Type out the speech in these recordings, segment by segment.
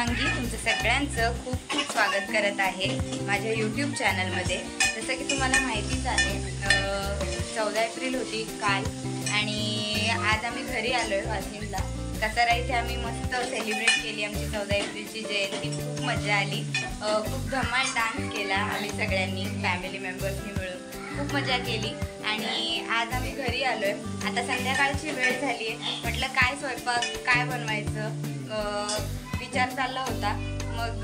शुभांगी तुमचं सगळ्यांचं खूप खूप स्वागत करत आहे माझ्या यूट्यूब चॅनलमध्ये। जसं की तुम्हाला माहितीच आहे 14 एप्रिल होती काल आणि आज आम्ही घरी आलो आहे वाशिमला। कसारा इथे आम्ही मस्त सेलिब्रेट केली आमची 14 एप्रिलची जयंती। खूप मजा आली, खूप धमाल डान्स केला आम्ही सगळ्यांनी फॅमिली मेंबर्सनी मिळून खूप मजा केली। आणि आज आम्ही घरी आलो आहे, आता संध्याकाळची वेळ झाली आहे। म्हटलं काय स्वयंपाक काय बनवायचं विचार चालला होता, मग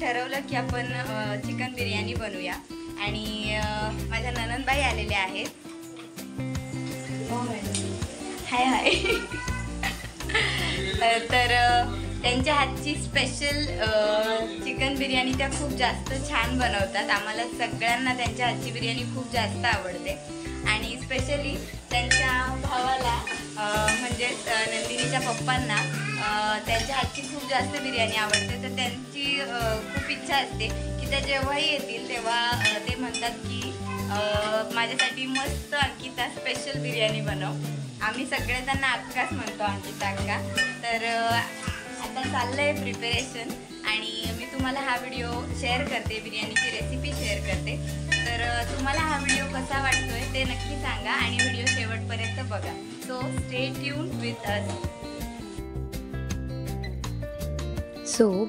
ठरवलं की आपण चिकन बिर्याणी बनवूया। आणि माझ्या ननंदबाई आलेल्या आहेत। हाय हाय तर त्यांच्या हातची स्पेशल चिकन बिर्याणी त्या खूप जास्त छान बनवतात। आम्हाला सगळ्यांना त्यांच्या हातची बिर्याणी खूप जास्त आवडते आणि स्पेशली त्यांच्या भावाला म्हणजे नंदिनीच्या पप्पांना त्यांच्या हातची खूप जास्त बिर्याणी आवडते। तर त्यांची खूप इच्छा असते की त्या जेव्हाही येतील तेव्हा ते म्हणतात की माझ्यासाठी मस्त अंकिता स्पेशल बिर्याणी बनव। आम्ही सगळे त्यांना अक्काच म्हणतो, अंकिता अक्का। तर आता चाललं आहे प्रिपरेशन आणि मी तुम्हाला हा व्हिडिओ शेअर करते, बिर्याणीची रेसिपी शेअर करते। तर तुम्हाला हा व्हिडिओ कसा वाटतोय ते नक्की सांगा आणि व्हिडिओ शेवटपर्यंत बघा। So stay tuned with us.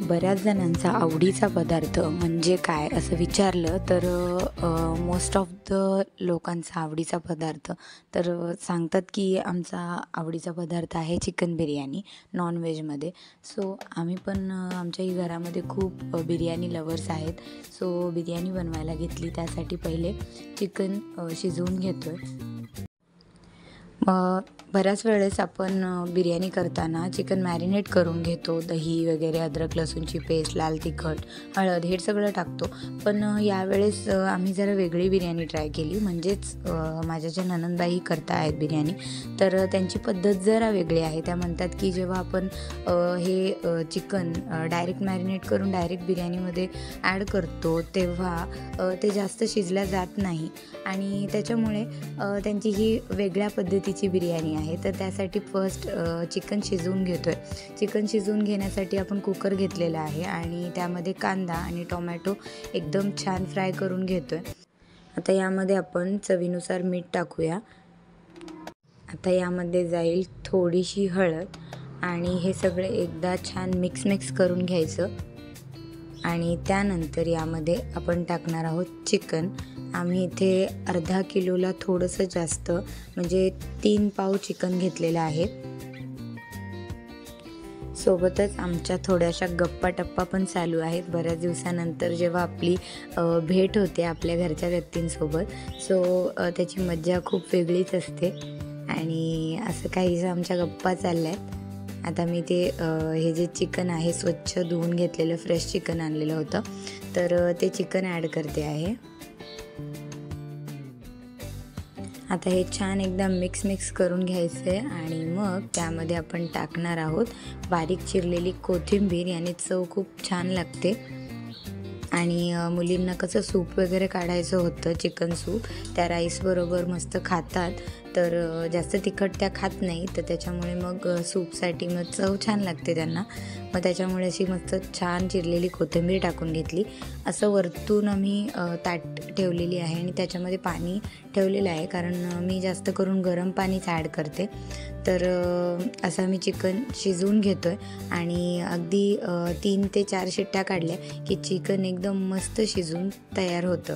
बऱ्याच जणांचा आवडीचा पदार्थ म्हणजे काय असं विचारलं तर मोस्ट ऑफ द लोकांचा आवडीचा पदार्थ तर सांगतात की आमचा आवडीचा पदार्थ आहे चिकन बिर्याणी नॉनव्हेजमध्ये। आम्ही पण आमच्याही घरामध्ये खूप बिर्याणी लवर्स आहेत। बिर्याणी बनवायला घेतली, त्यासाठी पहिले चिकन शिजवून घेतो आहे। बऱ्याच वेळेस आपण बिर्याणी करताना चिकन मॅरिनेट करून घेतो, दही वगैरे, अद्रक लसूणची पेस्ट, लाल तिखट, हळद हे सगळं टाकतो। पण यावेळेस आम्ही जरा वेगळी बिर्याणी ट्राय केली, म्हणजेच माझ्या ज्या ननंदबाई करता आहेत बिर्याणी, तर त्यांची पद्धत जरा वेगळी आहे। त्या म्हणतात की जेव्हा आपण हे चिकन डायरेक्ट मॅरिनेट करून डायरेक्ट बिर्याणीमध्ये ॲड करतो तेव्हा ते जास्त शिजल्या जात नाही आणि त्याच्यामुळे त्यांची ही वेगळ्या पद्धतीची बिर्याणी आहे। तर त्यासाठी फर्स्ट चिकन शिजवून घेतो आहे। चिकन शिजवून घेण्यासाठी आपण कुकर घेतलेला आहे आणि त्यामध्ये कांदा आणि टोमॅटो एकदम छान फ्राय करून घेतो आहे। आता यामध्ये आपण चवीनुसार मीठ टाकूया। आता यामध्ये जाईल थोडीशी हळद आणि हे सगळे एकदा छान मिक्स करून घ्यायचं आणि त्यानंतर यामध्ये आपण टाकणार आहोत चिकन। आम्ही इथे अर्धा किलोला थोडंसं जास्त म्हणजे 3 पाव चिकन घेतलेलं आहे। सोबतच आमच्या थोड्याशा गप्पा पण चालू आहेत बऱ्याच दिवसानंतर जेव्हा आपली भेट होते आपल्या घरच्या व्यक्तींसोबत। त्याची मज्जा खूप वेगळीच असते आणि असं काहीसं आमच्या गप्पा चालल्या आहेत। आता मी ते हे जे चिकन आहे स्वच्छ धुवून घेतलेलं फ्रेश चिकन आणलेलं होतं, तर ते चिकन ॲड करते आहे। आता हे छान एकदा मिक्स करून घ्यायचं आहे आणि मग त्यामध्ये आपण टाकणार आहोत बारीक चिरलेली कोथिंबीर। याने चव खूप छान लागते आणि मुलींना कसं सूप वगैरे काढायचं होतं, चिकन सूप त्या राईसबरोबर मस्त खातात, तर जास्त तिखट त्या खात नाही, तर त्याच्यामुळे मग सूपसाठी मग चव छान लागते त्यांना। मग त्याच्यामुळे अशी मस्त छान चिरलेली कोथिंबीर टाकून घेतली। असं वरतून आम्ही ताट ठेवलेली आहे आणि त्याच्यामध्ये पाणी ठेवलेलं आहे, कारण मी जास्त करून गरम पाणीच ॲड करते। तर असं मी चिकन शिजवून घेतो आहे आणि अगदी 3 ते 4 शिट्ट्या काढल्या की चिकन एकदम मस्त शिजून तयार होतं।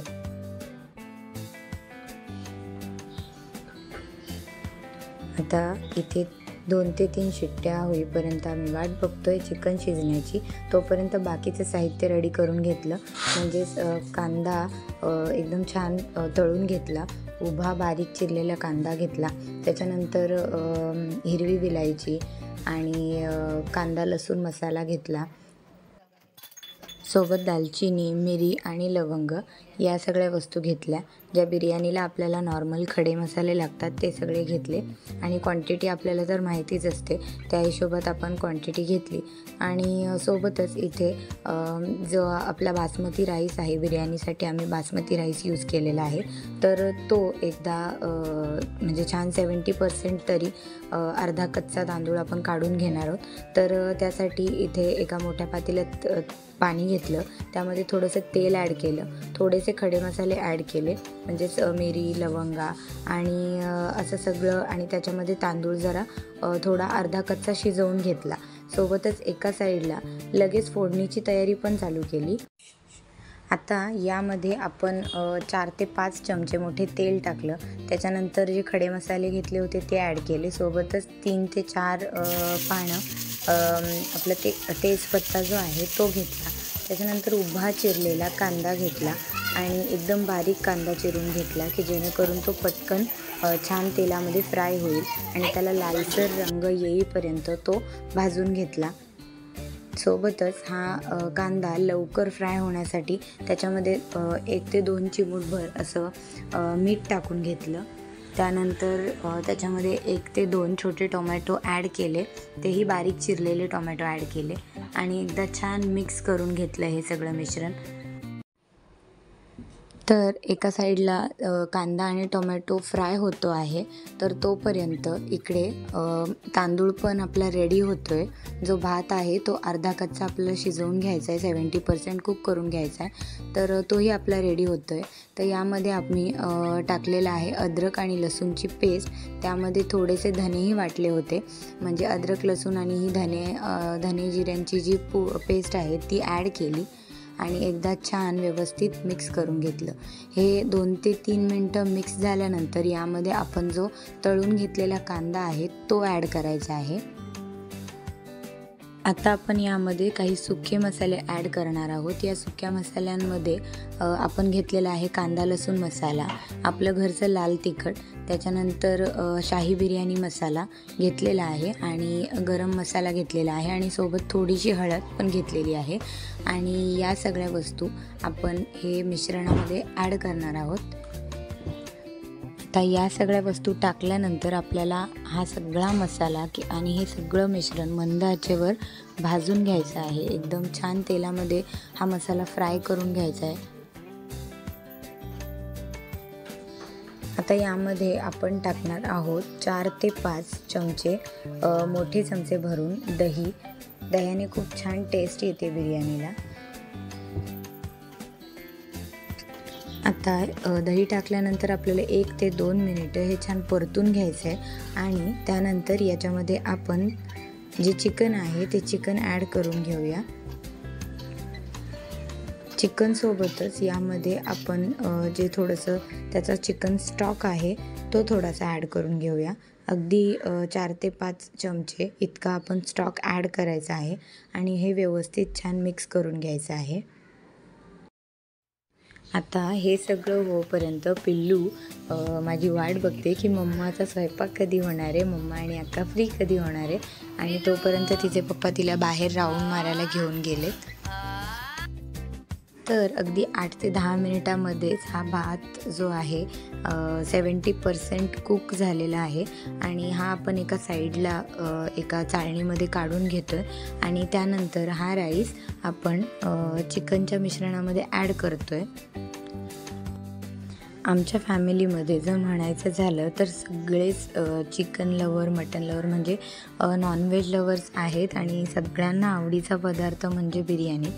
आता इथे 2 ते 3 शिट्ट्या होईपर्यंत आम्ही वाट बघतोय चिकन शिजण्याची। तोपर्यंत बाकीचं साहित्य रेडी करून घेतलं, म्हणजेच कांदा एकदम छान तळून घेतला, उभा बारीक चिरलेला कांदा घेतला, त्याच्यानंतर हिरवी विलायची आणि कांदा लसूण मसाला घेतला, सोबत दालचिनी, मिरी आणि लवंग या सगळ्या वस्तू घेतल्या। ज्या बिर्याणीला आपल्याला नॉर्मल खडे मसाले लागतात ते सगळे घेतले आणि क्वांटिटी आपल्याला तर माहितीच असते, त्या हिशोबात आपण क्वांटिटी घेतली. आणि सोबतच इथे जो आपला बासमती राईस आहे, बिर्याणीसाठी आम्ही बासमती राईस यूज केलेला आहे, तर तो एकदा म्हणजे छान 70% तरी अर्धा कच्चा तांदूळ आपण काढून घेणार आहोत. तर त्यासाठी इथे एका मोठ्या पातेल्यात पाणी घेतलं, त्यामध्ये थोडंसं तेल ॲड केलं, थोडेसे खडे मसाले ॲड केले, म्हणजेच मिरी, लवंगा आणि असं सगळं, आणि त्याच्यामध्ये तांदूळ जरा थोडा अर्धा कच्चा शिजवून घेतला. सोबतच एका साईडला लगेच फोडणीची तयारी पण चालू केली. आता यामध्ये आपण 4 ते 5 चमचे मोठे तेल टाकलं, त्याच्यानंतर जे खडे मसाले घेतले होते ते ॲड केले, सोबतच 3 ते 4 पानं आपलं तेजपत्ता जो आहे तो घेतला, त्याच्यानंतर उभा चिरलेला कांदा घेतला आणि एकदम बारीक कांदा चिरून घेतला की जेणेकरून तो पटकन छान तेलामध्ये फ्राय होईल आणि त्याला लालसर रंग येईपर्यंत तो भाजून घेतला. सोबतच हा कांदा लवकर फ्राय होण्यासाठी त्याच्यामध्ये 1 ते 2 चिमूटभर असं मीठ टाकून घेतलं. त्यानंतर त्याच्यामध्ये 1 ते 2 छोटे टोमॅटो ॲड केले, तेही बारीक चिरलेले टोमॅटो ॲड केले आणि एकदा छान मिक्स करून घेतलं हे सगळं मिश्रण. तर एका साईडला कांदा आणि टोमॅटो फ्राय होतो आहे, तर तोपर्यंत इकडे तांदूळ पण आपला रेडी होतो आहे. जो भात आहे तो अर्धा कच्चा आपल्याला शिजवून घ्यायचा आहे, 70% कुक करून घ्यायचा आहे, तर तोही आपला रेडी होतो आहे. तर यामध्ये आम्ही टाकलेलं आहे अद्रक आणि लसूणची पेस्ट, त्यामध्ये थोडेसे धनेही वाटले होते, म्हणजे अद्रक, लसूण आणि ही धने जिऱ्यांची जी पेस्ट आहे ती ॲड केली आणि एकदा छान व्यवस्थित मिक्स करून घेतलं. हे 2 ते 3 मिनटं मिक्स झाल्यानंतर यामध्ये आपण जो तळून घेतलेला कांदा आहे तो ॲड करायचा आहे. आता आपण यामध्ये काही सुके मसाले ॲड करणार आहोत. या सुक्या मसाल्यांमध्ये आपण घेतलेला आहे कांदा लसूण मसाला, आपलं घरचं लाल तिखट, त्याच्यानंतर शाही बिर्याणी मसाला घेतलेला आहे आणि गरम मसाला घेतलेला आहे आणि सोबत थोडीशी हळद पण घेतलेली आहे. आणि या सगळ्या वस्तू आपण हे मिश्रणामध्ये ॲड करणार आहोत. आता या सगळ्या वस्तू टाकल्यानंतर आपल्याला हा सगळा मसाला आणि हे सगळं मिश्रण मंद आचेवर भाजून घ्यायचं आहे. एकदम छान तेलामध्ये हा मसाला फ्राय करून घ्यायचा आहे. आता यामध्ये आपण टाकणार आहोत 4 ते 5 चमचे मोठे चमचे भरून दही. दह्याने खूप छान टेस्ट येते बिर्याणीला. आता दही टाकल्यानंतर आपल्याला 1 ते 2 मिनिटं हे छान परतून घ्यायचं आहे आणि त्यानंतर याच्यामध्ये आपण जे चिकन आहे ते चिकन ॲड करून घेऊया. चिकनसोबतच यामध्ये आपण जे थोडंसं त्याचा चिकन स्टॉक आहे तो थोडासा ॲड करून घेऊया. अगदी 4 ते 5 चमचे इतका आपण स्टॉक ॲड करायचा आहे आणि हे व्यवस्थित छान मिक्स करून घ्यायचं आहे. आता हे सगळं होईपर्यंत पिल्लू माझी वाट बघते की मम्माचा स्वयंपाक कधी होणार आहे, मम्मा आणि अक्का फ्री कधी होणार आहे, आणि तोपर्यंत तिचे पप्पा तिला बाहेर राऊंड मारायला घेऊन गेलेत. तर अगदी 8 ते 10 मिनिटामध्येच हा भात जो आहे 70% कुक झालेला आहे आणि हा आपण एका साईडला एका चाळणीमध्ये काढून घेतो आहे आणि त्यानंतर हा राईस आपण चिकनच्या मिश्रणामध्ये ॲड करतो आहे. आमच्या फॅमिलीमध्ये जर म्हणायचं झालं तर सगळेच चिकन लवर, मटन लवर म्हणजे नॉनव्हेज लवर्स आहेत आणि सगळ्यांना आवडीचा पदार्थ म्हणजे बिर्याणी.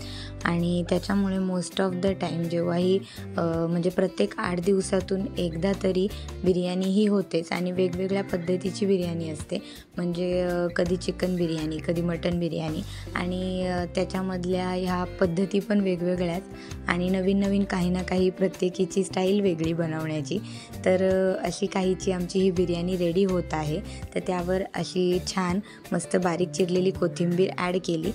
आणि त्याच्यामुळे मोस्ट ऑफ द टाईम जेव्हाही म्हणजे प्रत्येक 8 दिवसातून एकदा तरी बिर्याणी ही होतेच आणि वेगवेगळ्या पद्धतीची बिर्याणी असते. म्हणजे कधी चिकन बिर्याणी, कधी मटन बिर्याणी आणि त्याच्यामधल्या ह्या पद्धती पण वेगवेगळ्याच आणि नवीन नवीन काही ना काही प्रत्येकीची स्टाईल वेगळी बनवण्याची. तर अशी काहीची आमची ही बिर्याणी रेडी होत आहे. तर त्यावर अशी छान मस्त बारीक चिरलेली कोथिंबीर ॲड केली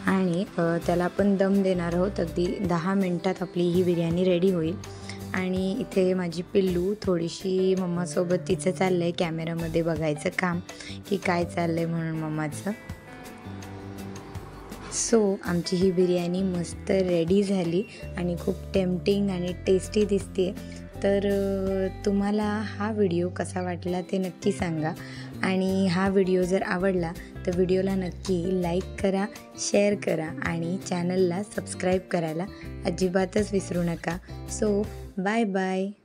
आणि त्याला आपण दम देणार आहोत. अगदी 10 मिनटात आपली ही बिर्याणी रेडी होईल. आणि इथे माझी पिल्लू थोडीशी मम्मासोबत तिचं चाललं आहे कॅमेरामध्ये बघायचं काम की काय चाललं आहे म्हणून मम्माचं. सो आमची ही बिर्याणी मस्त रेडी झाली आणि खूप टेम्पटिंग आणि टेस्टी दिसते. तर तुम्हाला हा व्हिडिओ कसा वाटला ते नक्की सांगा. आणि हा व्हिडिओ जर आवडला तर व्हिडिओला नक्की लाईक करा, शेअर करा आणि चॅनलला सबस्क्राईब करायला अजिबातच विसरू नका. So bye bye.